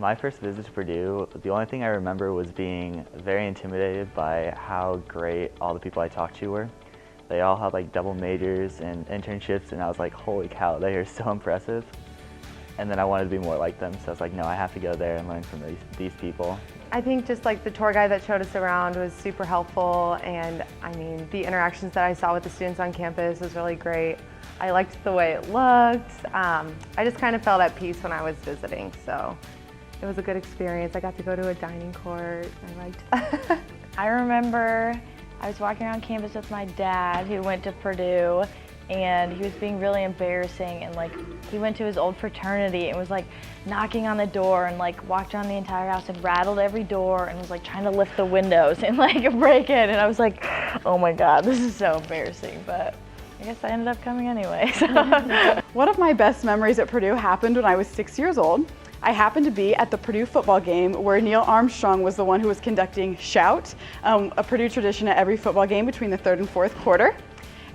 My first visit to Purdue, the only thing I remember was being very intimidated by how great all the people I talked to were. They all had like double majors and internships, and I was like, holy cow, they are so impressive. And then I wanted to be more like them, so I was like, no, I have to go there and learn from these people. I think just like the tour guide that showed us around was super helpful, and I mean, the interactions that I saw with the students on campus was really great. I liked the way it looked. I just kind of felt at peace when I was visiting, so it was a good experience. I got to go to a dining court. I liked that. I remember I was walking around campus with my dad who went to Purdue, and he was being really embarrassing, and like he went to his old fraternity and was like knocking on the door and like walked around the entire house and rattled every door and was like trying to lift the windows and like break in, and I was like, oh my god, this is so embarrassing, but I guess I ended up coming anyway. So. One of my best memories at Purdue happened when I was 6 years old. I happened to be at the Purdue football game where Neil Armstrong was the one who was conducting Shout, a Purdue tradition at every football game between the third and fourth quarter.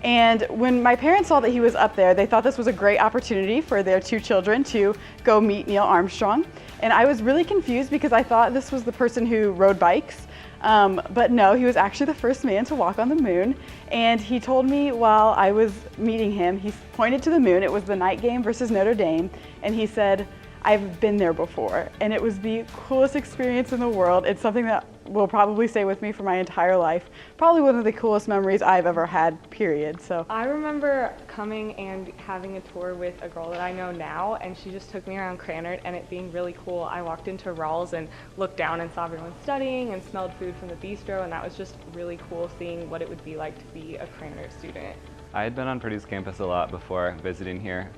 And when my parents saw that he was up there, they thought this was a great opportunity for their two children to go meet Neil Armstrong. And I was really confused because I thought this was the person who rode bikes. But no, he was actually the first man to walk on the moon. And he told me while I was meeting him, he pointed to the moon. It was the night game versus Notre Dame. And he said, I've been there before, and it was the coolest experience in the world. It's something that will probably stay with me for my entire life. Probably one of the coolest memories I've ever had, period. So I remember coming and having a tour with a girl that I know now, and she just took me around Krannert, and it being really cool. I walked into Rawls and looked down and saw everyone studying and smelled food from the bistro, and that was just really cool seeing what it would be like to be a Krannert student. I had been on Purdue's campus a lot before visiting here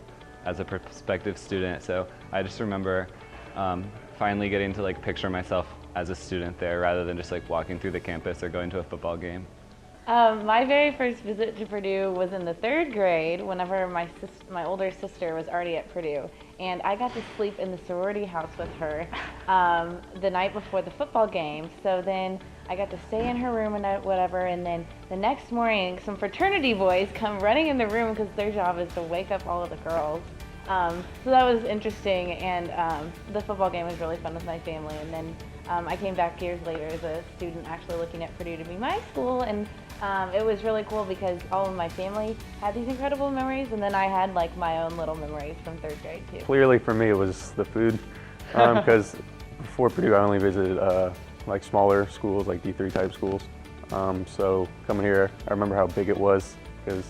as a prospective student, so I just remember finally getting to like picture myself as a student there rather than just like walking through the campus or going to a football game. My very first visit to Purdue was in the 3rd grade whenever my older sister was already at Purdue, and I got to sleep in the sorority house with her the night before the football game. So then I got to stay in her room and whatever, and then the next morning some fraternity boys come running in the room because their job is to wake up all of the girls. So that was interesting, and the football game was really fun with my family. And then I came back years later as a student actually looking at Purdue to be my school, and it was really cool because all of my family had these incredible memories, and then I had like my own little memories from 3rd grade too. Clearly for me it was the food, because before Purdue I only visited like smaller schools, like D3 type schools. So coming here, I remember how big it was, because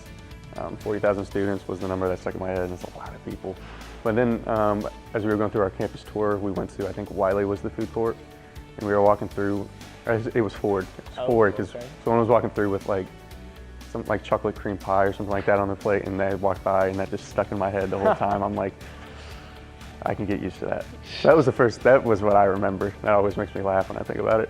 40,000 students was the number that stuck in my head, and it's a lot of people. But then as we were going through our campus tour, we went to, I think Wiley was the food court, and we were walking through, it was Ford. It was Ford, because someone was walking through with like some like chocolate cream pie or something like that on the plate, and they walked by, and that just stuck in my head the whole time. I'm like, I can get used to that. That was what I remember. That always makes me laugh when I think about it.